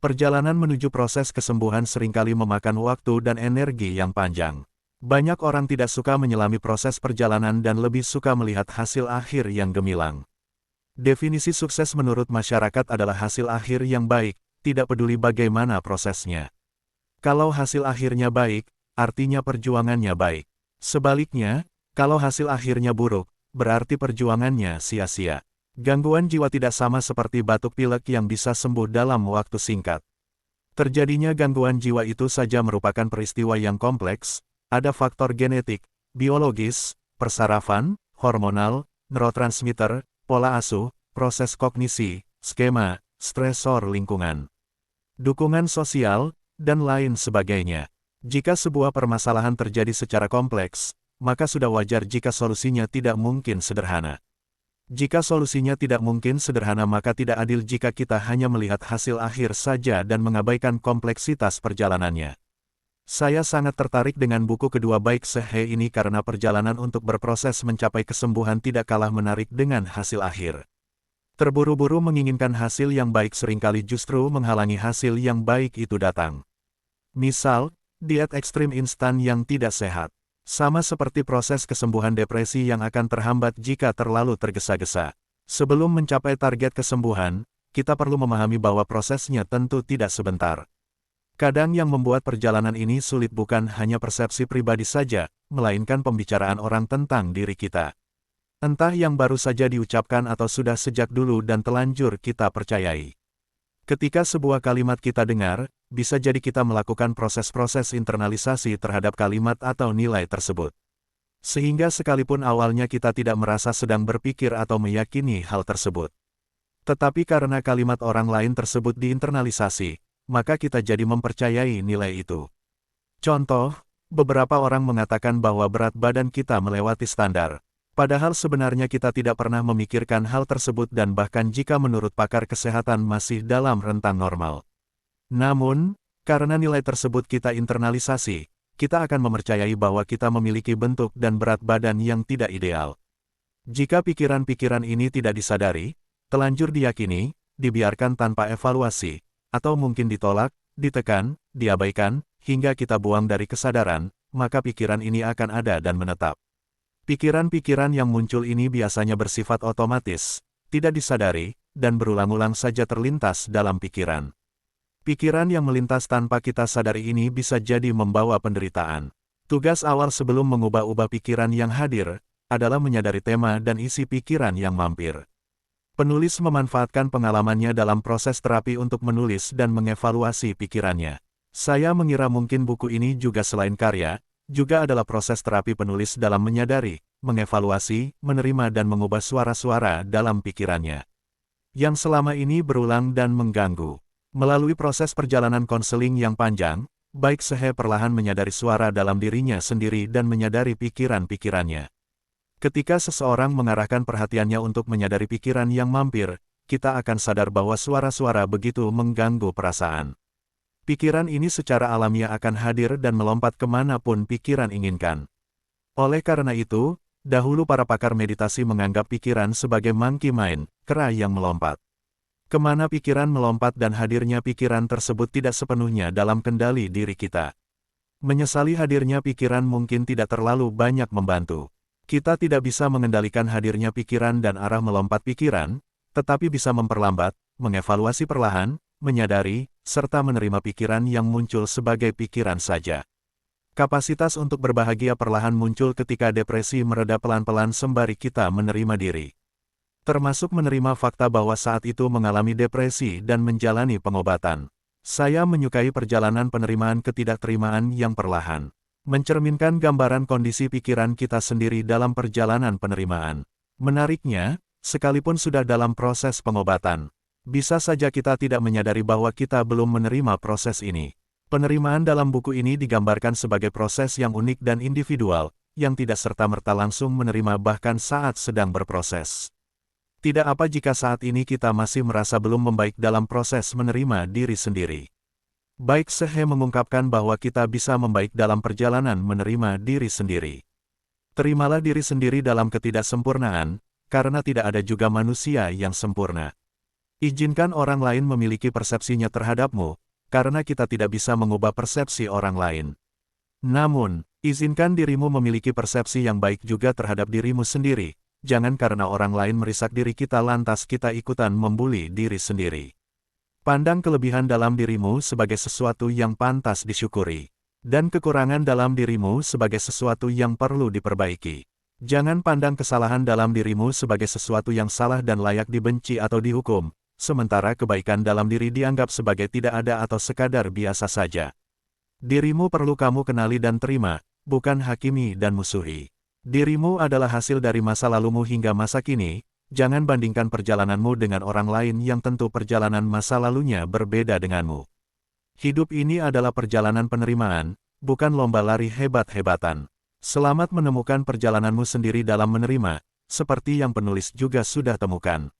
Perjalanan menuju proses kesembuhan seringkali memakan waktu dan energi yang panjang. Banyak orang tidak suka menyelami proses perjalanan dan lebih suka melihat hasil akhir yang gemilang. Definisi sukses menurut masyarakat adalah hasil akhir yang baik, tidak peduli bagaimana prosesnya. Kalau hasil akhirnya baik, artinya perjuangannya baik. Sebaliknya, kalau hasil akhirnya buruk, berarti perjuangannya sia-sia. Gangguan jiwa tidak sama seperti batuk pilek yang bisa sembuh dalam waktu singkat. Terjadinya gangguan jiwa itu saja merupakan peristiwa yang kompleks, ada faktor genetik, biologis, persarafan, hormonal, neurotransmitter, pola asuh, proses kognisi, skema, stresor lingkungan, dukungan sosial, dan lain sebagainya. Jika sebuah permasalahan terjadi secara kompleks, maka sudah wajar jika solusinya tidak mungkin sederhana. Jika solusinya tidak mungkin sederhana, maka tidak adil jika kita hanya melihat hasil akhir saja dan mengabaikan kompleksitas perjalanannya. Saya sangat tertarik dengan buku kedua Baik Sehe ini karena perjalanan untuk berproses mencapai kesembuhan tidak kalah menarik dengan hasil akhir. Terburu-buru menginginkan hasil yang baik seringkali justru menghalangi hasil yang baik itu datang. Misal, diet ekstrim instan yang tidak sehat. Sama seperti proses kesembuhan depresi yang akan terhambat jika terlalu tergesa-gesa. Sebelum mencapai target kesembuhan, kita perlu memahami bahwa prosesnya tentu tidak sebentar. Kadang yang membuat perjalanan ini sulit bukan hanya persepsi pribadi saja, melainkan pembicaraan orang tentang diri kita. Entah yang baru saja diucapkan atau sudah sejak dulu dan telanjur kita percayai. Ketika sebuah kalimat kita dengar, bisa jadi kita melakukan proses-proses internalisasi terhadap kalimat atau nilai tersebut. Sehingga sekalipun awalnya kita tidak merasa sedang berpikir atau meyakini hal tersebut. Tetapi karena kalimat orang lain tersebut diinternalisasi, maka kita jadi mempercayai nilai itu. Contoh, beberapa orang mengatakan bahwa berat badan kita melewati standar. Padahal sebenarnya kita tidak pernah memikirkan hal tersebut dan bahkan jika menurut pakar kesehatan masih dalam rentang normal. Namun, karena nilai tersebut kita internalisasi, kita akan mempercayai bahwa kita memiliki bentuk dan berat badan yang tidak ideal. Jika pikiran-pikiran ini tidak disadari, telanjur diyakini, dibiarkan tanpa evaluasi, atau mungkin ditolak, ditekan, diabaikan, hingga kita buang dari kesadaran, maka pikiran ini akan ada dan menetap. Pikiran-pikiran yang muncul ini biasanya bersifat otomatis, tidak disadari, dan berulang-ulang saja terlintas dalam pikiran. Pikiran yang melintas tanpa kita sadari ini bisa jadi membawa penderitaan. Tugas awal sebelum mengubah-ubah pikiran yang hadir, adalah menyadari tema dan isi pikiran yang mampir. Penulis memanfaatkan pengalamannya dalam proses terapi untuk menulis dan mengevaluasi pikirannya. Saya mengira mungkin buku ini juga selain karya, juga adalah proses terapi penulis dalam menyadari, mengevaluasi, menerima dan mengubah suara-suara dalam pikirannya yang selama ini berulang dan mengganggu. Melalui proses perjalanan konseling yang panjang, Baik Sehe perlahan menyadari suara dalam dirinya sendiri dan menyadari pikiran-pikirannya. Ketika seseorang mengarahkan perhatiannya untuk menyadari pikiran yang mampir, kita akan sadar bahwa suara-suara begitu mengganggu perasaan. Pikiran ini secara alamiah akan hadir dan melompat kemanapun pikiran inginkan. Oleh karena itu, dahulu para pakar meditasi menganggap pikiran sebagai monkey mind, kera yang melompat. Kemana pikiran melompat dan hadirnya pikiran tersebut tidak sepenuhnya dalam kendali diri kita. Menyesali hadirnya pikiran mungkin tidak terlalu banyak membantu. Kita tidak bisa mengendalikan hadirnya pikiran dan arah melompat pikiran, tetapi bisa memperlambat, mengevaluasi perlahan, menyadari, serta menerima pikiran yang muncul sebagai pikiran saja. Kapasitas untuk berbahagia perlahan muncul ketika depresi mereda pelan-pelan sembari kita menerima diri. Termasuk menerima fakta bahwa saat itu mengalami depresi dan menjalani pengobatan. Saya menyukai perjalanan penerimaan ketidakterimaan yang perlahan. Mencerminkan gambaran kondisi pikiran kita sendiri dalam perjalanan penerimaan. Menariknya, sekalipun sudah dalam proses pengobatan, bisa saja kita tidak menyadari bahwa kita belum menerima proses ini. Penerimaan dalam buku ini digambarkan sebagai proses yang unik dan individual, yang tidak serta-merta langsung menerima bahkan saat sedang berproses. Tidak apa jika saat ini kita masih merasa belum membaik dalam proses menerima diri sendiri. Baik Sehe mengungkapkan bahwa kita bisa membaik dalam perjalanan menerima diri sendiri. Terimalah diri sendiri dalam ketidaksempurnaan, karena tidak ada juga manusia yang sempurna. Izinkan orang lain memiliki persepsinya terhadapmu, karena kita tidak bisa mengubah persepsi orang lain. Namun, izinkan dirimu memiliki persepsi yang baik juga terhadap dirimu sendiri. Jangan karena orang lain merisak diri kita lantas kita ikutan membuli diri sendiri. Pandang kelebihan dalam dirimu sebagai sesuatu yang pantas disyukuri, dan kekurangan dalam dirimu sebagai sesuatu yang perlu diperbaiki. Jangan pandang kesalahan dalam dirimu sebagai sesuatu yang salah dan layak dibenci atau dihukum, sementara kebaikan dalam diri dianggap sebagai tidak ada atau sekadar biasa saja. Dirimu perlu kamu kenali dan terima, bukan hakimi dan musuhi. Dirimu adalah hasil dari masa lalumu hingga masa kini. Jangan bandingkan perjalananmu dengan orang lain yang tentu perjalanan masa lalunya berbeda denganmu. Hidup ini adalah perjalanan penerimaan, bukan lomba lari hebat-hebatan. Selamat menemukan perjalananmu sendiri dalam menerima, seperti yang penulis juga sudah temukan.